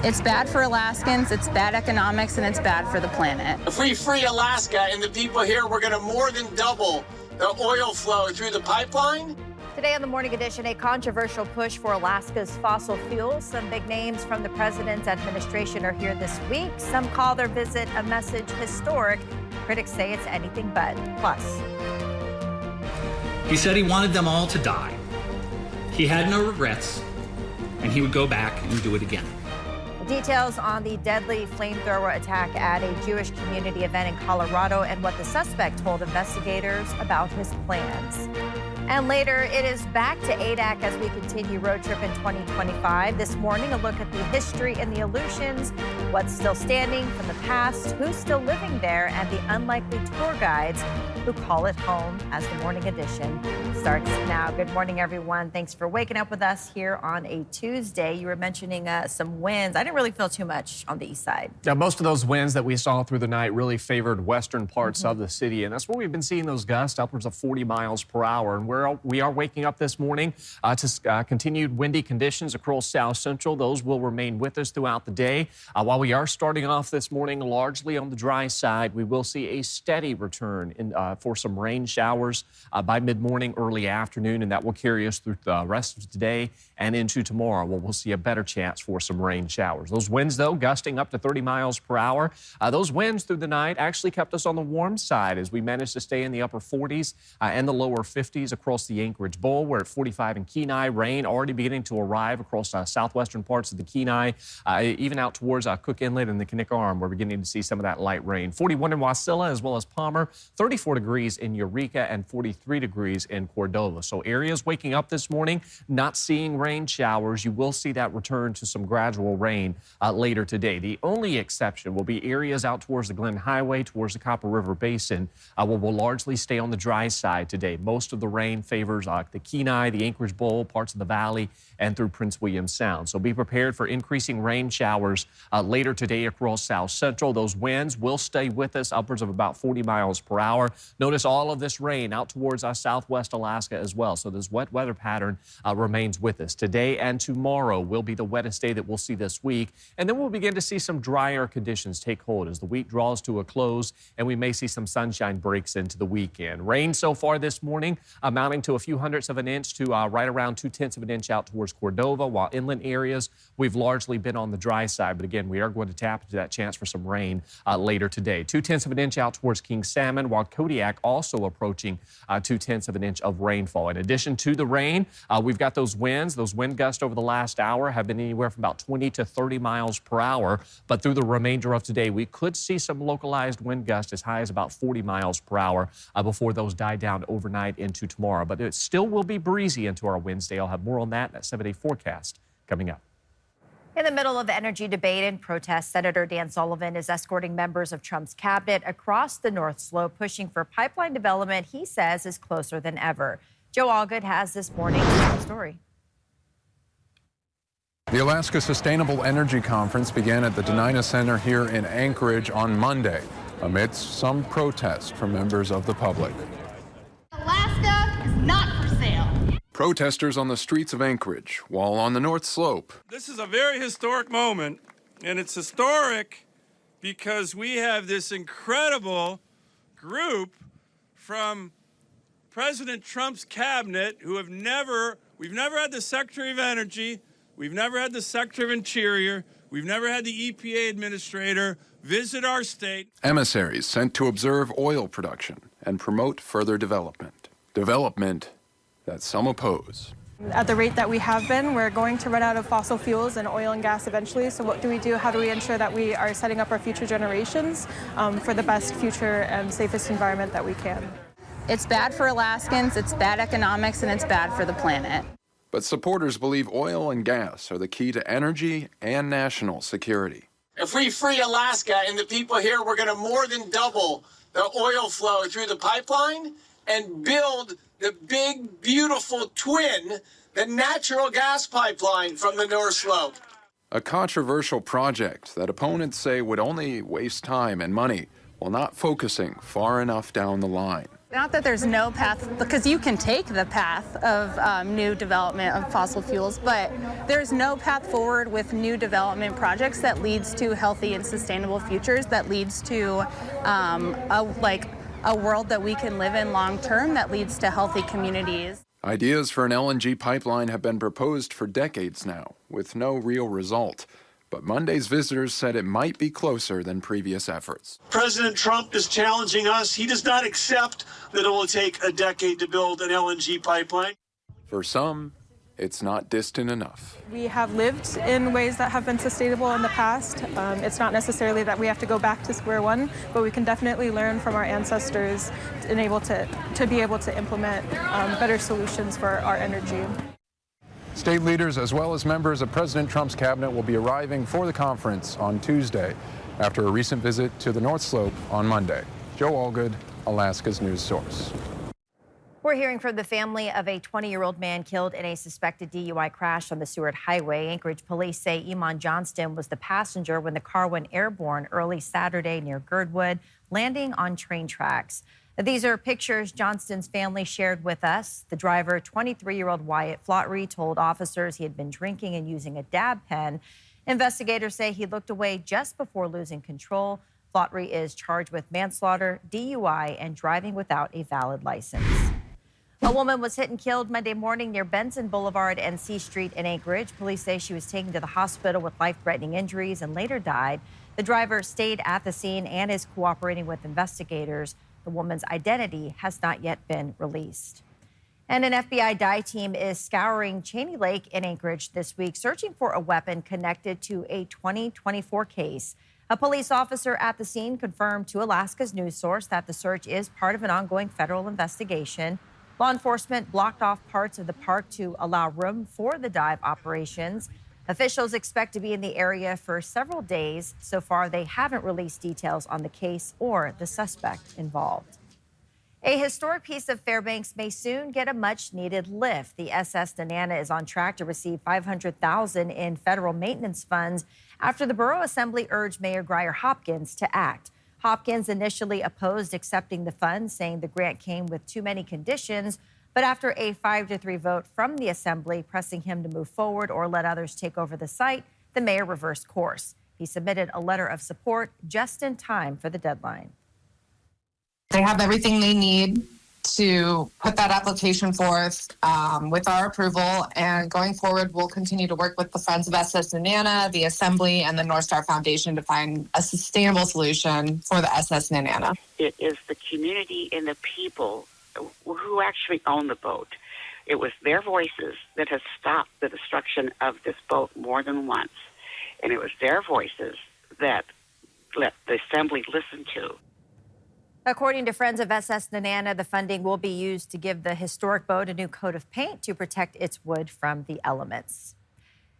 It's bad for Alaskans, it's bad economics, and it's bad for the planet. If we free Alaska and the people here, we're going to more than double the oil flow through the pipeline. Today on the Morning Edition, a controversial push for Alaska's fossil fuels. Some big names from the president's administration are here this week. Some call their visit a message historic. Critics say it's anything but. Plus, he said he wanted them all to die. He had no regrets, and he would go back and do it again. details on the deadly flamethrower attack at a Jewish community event in Colorado and what the suspect told investigators about his plans. And later, it is back to Adak as we continue Road Trip in 2025. This morning, a look at the history and the illusions, what's still standing from the past, who's still living there, and the unlikely tour guides who call it home as the Morning Edition starts now. Good morning, everyone. Thanks for waking up with us here on a Tuesday. You were mentioning some winds. I didn't really feel too much on the east side. Yeah, most of those winds that we saw through the night really favored western parts of the city, and that's where we've been seeing those gusts upwards of 40 miles per hour. And we are waking up this morning to continued windy conditions across South Central. Those will remain with us throughout the day. While we are starting off this morning largely on the dry side, we will see a steady return for some rain showers by mid-morning, early afternoon, and that will carry us through the rest of today and into tomorrow, where we'll see a better chance for some rain showers. Those winds, though, gusting up to 30 miles per hour. Those winds through the night actually kept us on the warm side as we managed to stay in the upper 40s and the lower 50s across the Anchorage Bowl. We're at 45 in Kenai. Rain already beginning to arrive across southwestern parts of the Kenai, even out towards Cook Inlet and the Kinnick Arm. We're beginning to see some of that light rain. 41 in Wasilla as well as Palmer, 34 degrees in Eureka, and 43 degrees in Cordova. So areas waking up this morning, not seeing rain showers. You will see that return to some gradual rain later today. The only exception will be areas out towards the Glen Highway, towards the Copper River Basin, where we'll largely stay on the dry side today. Most of the rain favors the Kenai, the Anchorage Bowl, parts of the valley, and through Prince William Sound. So be prepared for increasing rain showers later today across South Central. Those winds will stay with us upwards of about 40 miles per hour. Notice all of this rain out towards southwest Alaska as well. So this wet weather pattern remains with us. Today and tomorrow will be the wettest day that we'll see this week. And then we'll begin to see some drier conditions take hold as the week draws to a close, and we may see some sunshine breaks into the weekend. Rain so far this morning amounting to a few hundredths of an inch to right around 2/10 of an inch out towards Cordova, while inland areas we've largely been on the dry side. But again, we are going to tap into that chance for some rain later today. 2/10 of an inch out towards King Salmon, while Kodiak also approaching 2/10 of an inch of rainfall. In addition to the rain, we've got those winds. Those wind gusts over the last hour have been anywhere from about 20 to 30 miles per hour. But through the remainder of today, we could see some localized wind gusts as high as about 40 miles per hour before those die down overnight into tomorrow. But it still will be breezy into our Wednesday. I'll have more on that in that 7-day forecast coming up. In the middle of energy debate and protest, Senator Dan Sullivan is escorting members of Trump's cabinet across the North Slope, pushing for pipeline development he says is closer than ever. Joe Allgood has this morning's story. The Alaska Sustainable Energy Conference began at the Denina Center here in Anchorage on Monday, amidst some protest from members of the public. Alaska is not for sale. Protesters on the streets of Anchorage, while on the North Slope. This is a very historic moment, and it's historic because we have this incredible group from President Trump's cabinet who we've never had the Secretary of Energy, we've never had the Secretary of Interior, we've never had the EPA administrator visit our state. Emissaries sent to observe oil production and promote further development. Development that some oppose. At the rate that we have been, we're going to run out of fossil fuels and oil and gas eventually. So what do we do? How do we ensure that we are setting up our future generations for the best future and safest environment that we can? It's bad for Alaskans, it's bad economics, and it's bad for the planet. But supporters believe oil and gas are the key to energy and national security. If we free Alaska and the people here, we're going to more than double the oil flow through the pipeline and build the big, beautiful twin, the natural gas pipeline from the North Slope. A controversial project that opponents say would only waste time and money while not focusing far enough down the line. Not that there's no path, because you can take the path of new development of fossil fuels, but there's no path forward with new development projects that leads to healthy and sustainable futures, that leads to a world that we can live in long term, that leads to healthy communities. Ideas for an LNG pipeline have been proposed for decades now, with no real result. But Monday's visitors said it might be closer than previous efforts. President Trump is challenging us. He does not accept that it will take a decade to build an LNG pipeline. For some, it's not distant enough. We have lived in ways that have been sustainable in the past. It's not necessarily that we have to go back to square one, but we can definitely learn from our ancestors and to be able to implement better solutions for our energy. State leaders as well as members of President Trump's cabinet will be arriving for the conference on Tuesday after a recent visit to the North Slope on Monday. Joe Allgood, Alaska's news source. We're hearing from the family of a 20-year-old man killed in a suspected DUI crash on the Seward Highway. Anchorage police say Iman Johnston was the passenger when the car went airborne early Saturday near Girdwood, landing on train tracks. These are pictures Johnston's family shared with us. The driver, 23-year-old Wyatt Flotry, told officers he had been drinking and using a dab pen. Investigators say he looked away just before losing control. Flotry is charged with manslaughter, DUI, and driving without a valid license. A woman was hit and killed Monday morning near Benson Boulevard and C Street in Anchorage. Police say she was taken to the hospital with life-threatening injuries and later died. The driver stayed at the scene and is cooperating with investigators. The woman's identity has not yet been released. And an FBI dive team is scouring Cheney Lake in Anchorage this week, searching for a weapon connected to a 2024 case. A police officer at the scene confirmed to Alaska's news source that the search is part of an ongoing federal investigation. Law enforcement blocked off parts of the park to allow room for the dive operations. Officials expect to be in the area for several days. So far, they haven't released details on the case or the suspect involved. A historic piece of Fairbanks may soon get a much-needed lift. The SS Nenana is on track to receive $500,000 in federal maintenance funds after the Borough Assembly urged Mayor Grier Hopkins to act. Hopkins initially opposed accepting the funds, saying the grant came with too many conditions. But after a 5-3 vote from the Assembly pressing him to move forward or let others take over the site, the mayor reversed course. He submitted a letter of support just in time for the deadline. They have everything they need to put that application forth with our approval. And going forward, we'll continue to work with the Friends of SS Nenana, the Assembly, and the North Star Foundation to find a sustainable solution for the SS Nenana. It is the community and the people who actually own the boat. It was their voices that have stopped the destruction of this boat more than once. And it was their voices that let the Assembly listen to. According to Friends of SS Nenana, the funding will be used to give the historic boat a new coat of paint to protect its wood from the elements.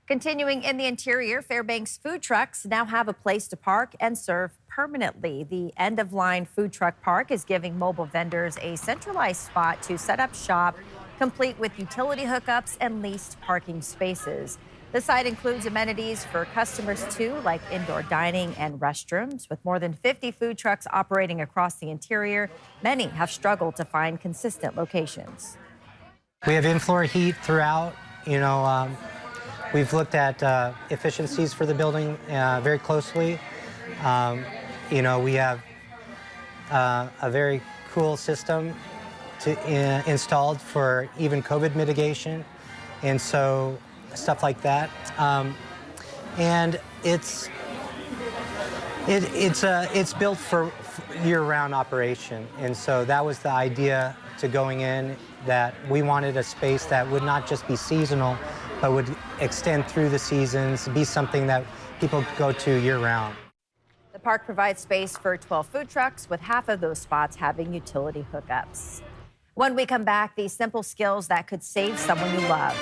Continuing in the interior, Fairbanks food trucks now have a place to park and serve permanently. The end-of-line food truck park is giving mobile vendors a centralized spot to set up shop, complete with utility hookups and leased parking spaces. The site includes amenities for customers, too, like indoor dining and restrooms. With more than 50 food trucks operating across the interior, many have struggled to find consistent locations. We have in-floor heat throughout. We've looked at efficiencies for the building very closely. We have a very cool system installed for even COVID mitigation, and so stuff like that. And it's built for year-round operation, and so that was the idea to going in, that we wanted a space that would not just be seasonal, but would extend through the seasons, be something that people go to year-round. The park provides space for 12 food trucks, with half of those spots having utility hookups. When we come back, these simple skills that could save someone you love.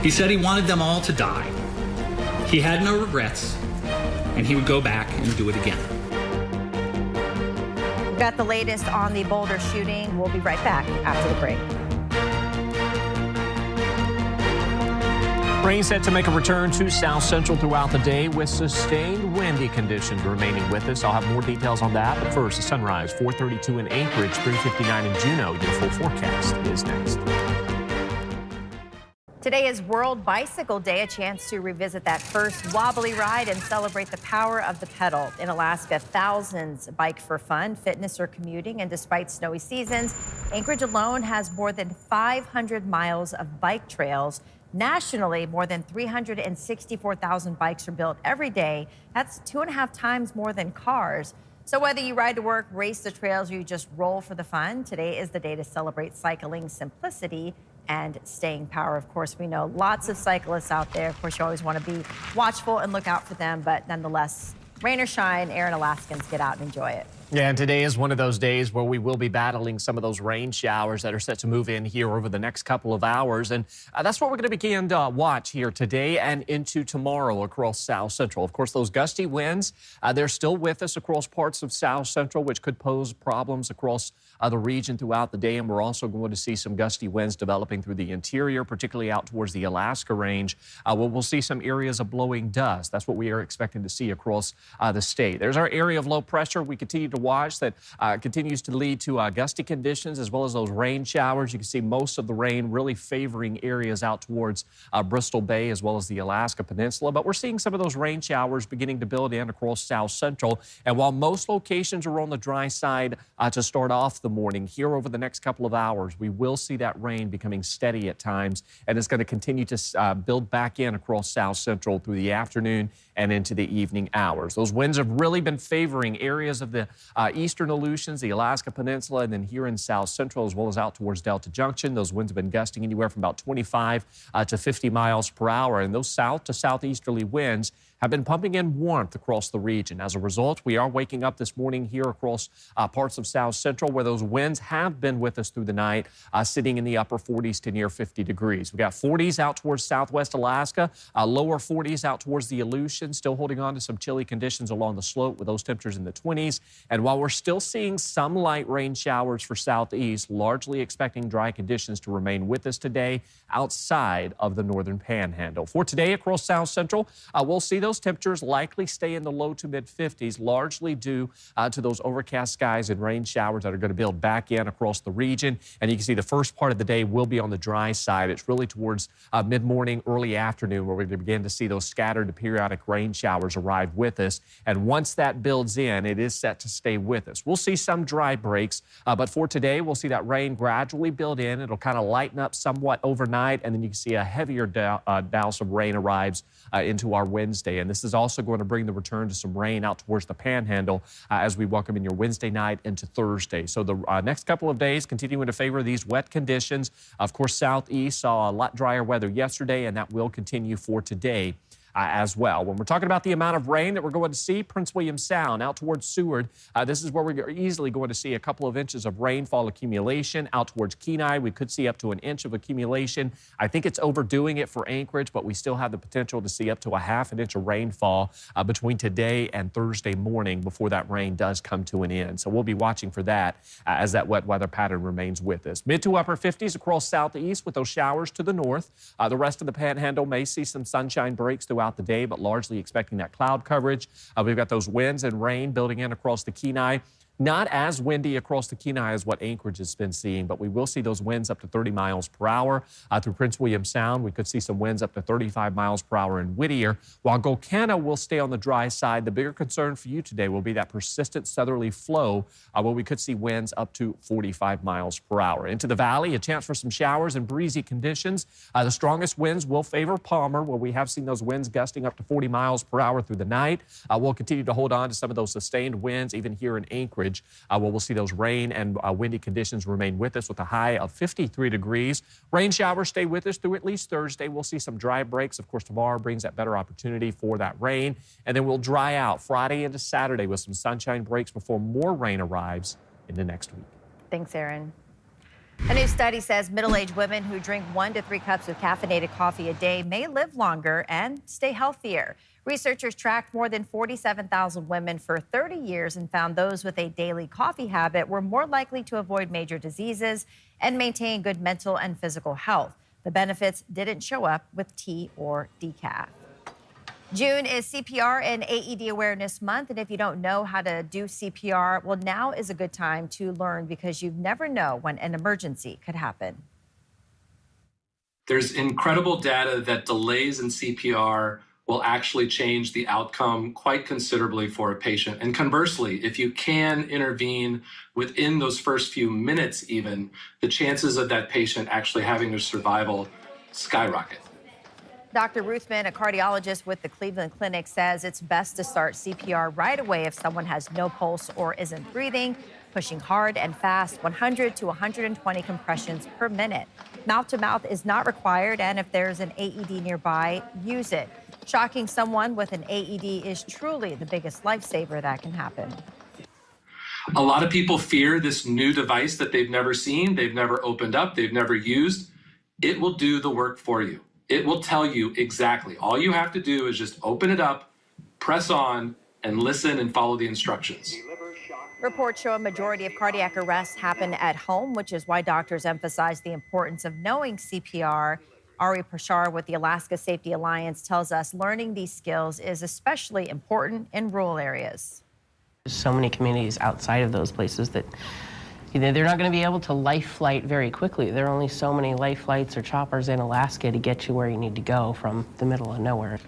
He said he wanted them all to die. He had no regrets, and he would go back and do it again. We've got the latest on the Boulder shooting. We'll be right back after the break. Rain set to make a return to South Central throughout the day with sustained windy conditions remaining with us. I'll have more details on that. But first, the sunrise, 4:32 in Anchorage, 3:59 in Juneau. Your full forecast is next. Today is World Bicycle Day, a chance to revisit that first wobbly ride and celebrate the power of the pedal. In Alaska, thousands bike for fun, fitness, or commuting. And despite snowy seasons, Anchorage alone has more than 500 miles of bike trails. Nationally, more than 364,000 bikes are built every day. That's 2.5 times more than cars. So whether you ride to work, race the trails, or you just roll for the fun, today is the day to celebrate cycling's simplicity and staying power. Of course, we know lots of cyclists out there. Of course, you always want to be watchful and look out for them, but nonetheless, rain or shine, Aaron, Alaskans get out and enjoy it. Yeah, and today is one of those days where we will be battling some of those rain showers that are set to move in here over the next couple of hours. And that's what we're going to begin to watch here today and into tomorrow across South Central. Of course, those gusty winds, they're still with us across parts of South Central, which could pose problems across the region throughout the day. And we're also going to see some gusty winds developing through the interior, particularly out towards the Alaska range. We'll see some areas of blowing dust. That's what we are expecting to see across the state. There's our area of low pressure. We continue to watch that continues to lead to gusty conditions as well as those rain showers. You can see most of the rain really favoring areas out towards Bristol Bay as well as the Alaska Peninsula. But we're seeing some of those rain showers beginning to build in across South Central. And while most locations are on the dry side to start off the morning, here over the next couple of hours, we will see that rain becoming steady at times. And it's going to continue to build back in across South Central through the afternoon and into the evening hours. Those winds have really been favoring areas of the eastern Aleutians, the Alaska Peninsula, and then here in South Central as well as out towards Delta Junction. Those winds have been gusting anywhere from about 25 to 50 miles per hour. And those south to southeasterly winds have been pumping in warmth across the region. As a result, we are waking up this morning here across parts of South Central where those winds have been with us through the night, sitting in the upper 40s to near 50 degrees. We got 40s out towards southwest Alaska, lower 40s out towards the Aleutians, still holding on to some chilly conditions along the slope with those temperatures in the 20s. And while we're still seeing some light rain showers for southeast, largely expecting dry conditions to remain with us today outside of the northern panhandle. For today across South Central, we'll see those temperatures likely stay in the low to mid 50s, largely due to those overcast skies and rain showers that are going to build back in across the region. And you can see the first part of the day will be on the dry side. It's really towards mid-morning, early afternoon where we're going to begin to see those scattered to periodic rain showers arrive with us. And once that builds in, it is set to stay with us. We'll see some dry breaks, but for today, we'll see that rain gradually build in. It'll kind of lighten up somewhat overnight, and then you can see a heavier douse of rain arrives into our Wednesday. And this is also going to bring the return to some rain out towards the panhandle as we welcome in your Wednesday night into Thursday. So the next couple of days continuing to favor these wet conditions. Of course, southeast saw a lot drier weather yesterday, and that will continue for today as well. When we're talking about the amount of rain that we're going to see, Prince William Sound out towards Seward, this is where we're easily going to see a couple of inches of rainfall accumulation. Out towards Kenai, we could see up to an inch of accumulation. I think it's overdoing it for Anchorage, but we still have the potential to see up to a half an inch of rainfall between today and Thursday morning before that rain does come to an end. So we'll be watching for that as that wet weather pattern remains with us. Mid to upper 50s across southeast with those showers to the north. The rest of the panhandle may see some sunshine breaks throughout the day, but largely expecting that cloud coverage. We've got those winds and rain building in across the Kenai. Not as windy across the Kenai as what Anchorage has been seeing, but we will see those winds up to 30 miles per hour. Through Prince William Sound, we could see some winds up to 35 miles per hour in Whittier, while Golconda will stay on the dry side. The bigger concern for you today will be that persistent southerly flow, where we could see winds up to 45 miles per hour. Into the valley, a chance for some showers and breezy conditions. The strongest winds will favor Palmer, where we have seen those winds gusting up to 40 miles per hour through the night. We'll continue to hold on to some of those sustained winds, even here in Anchorage. Where we'll see those rain and windy conditions remain with us with a high of 53 degrees. Rain showers stay with us through at least Thursday. We'll see some dry breaks. Of course, tomorrow brings that better opportunity for that rain. And then we'll dry out Friday into Saturday with some sunshine breaks before more rain arrives into next week. Thanks, Aaron. A new study says middle-aged women who drink 1 to 3 cups of caffeinated coffee a day may live longer and stay healthier. Researchers tracked more than 47,000 women for 30 years and found those with a daily coffee habit were more likely to avoid major diseases and maintain good mental and physical health. The benefits didn't show up with tea or decaf. June is CPR and AED Awareness Month, and if you don't know how to do CPR, well, now is a good time to learn because you never know when an emergency could happen. There's incredible data that delays in CPR will actually change the outcome quite considerably for a patient. And conversely, if you can intervene within those first few minutes even, the chances of that patient actually having a survival skyrocket. Dr. Ruthman, a cardiologist with the Cleveland Clinic, says it's best to start CPR right away if someone has no pulse or isn't breathing, pushing hard and fast, 100 to 120 compressions per minute. Mouth-to-mouth is not required, and if there's an AED nearby, use it. Shocking someone with an AED is truly the biggest lifesaver that can happen. A lot of people fear this new device that they've never seen, they've never opened up, they've never used. It will do the work for you. It will tell you exactly. All you have to do is just open it up, press on, and listen and follow the instructions. Reports show a majority of cardiac arrests happen at home, which is why doctors emphasize the importance of knowing CPR. Ari Prashar with the Alaska Safety Alliance tells us learning these skills is especially important in rural areas. There's so many communities outside of those places that they're not going to be able to life flight very quickly. There are only so many life flights or choppers in Alaska to get you where you need to go from the middle of nowhere.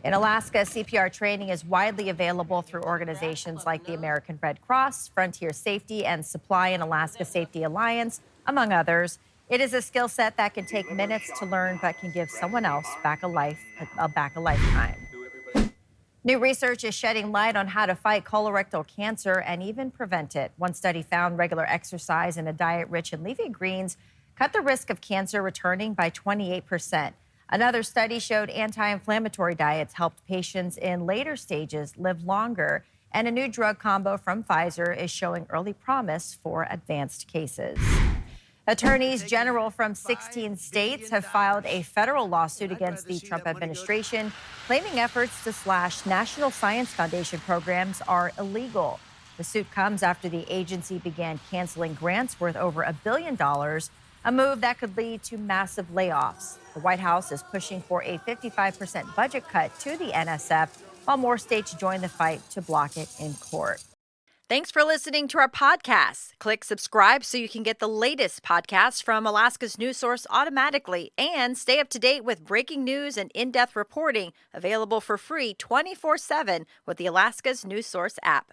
In Alaska, CPR training is widely available through organizations like the American Red Cross, Frontier Safety, and Supply and Alaska Safety Alliance, among others. It is a skill set that can take minutes to learn, but can give someone else back a lifetime. New research is shedding light on how to fight colorectal cancer and even prevent it. One study found regular exercise and a diet rich in leafy greens cut the risk of cancer returning by 28%. Another study showed anti-inflammatory diets helped patients in later stages live longer. And a new drug combo from Pfizer is showing early promise for advanced cases. Attorneys general from 16 states have filed a federal lawsuit against the Trump administration, claiming efforts to slash National Science Foundation programs are illegal. The suit comes after the agency began canceling grants worth over $1 billion, a move that could lead to massive layoffs. The White House is pushing for a 55% budget cut to the NSF, while more states join the fight to block it in court. Thanks for listening to our podcast. Click subscribe so you can get the latest podcasts from Alaska's news source automatically and stay up to date with breaking news and in-depth reporting available for free 24/7 with the Alaska's news source app.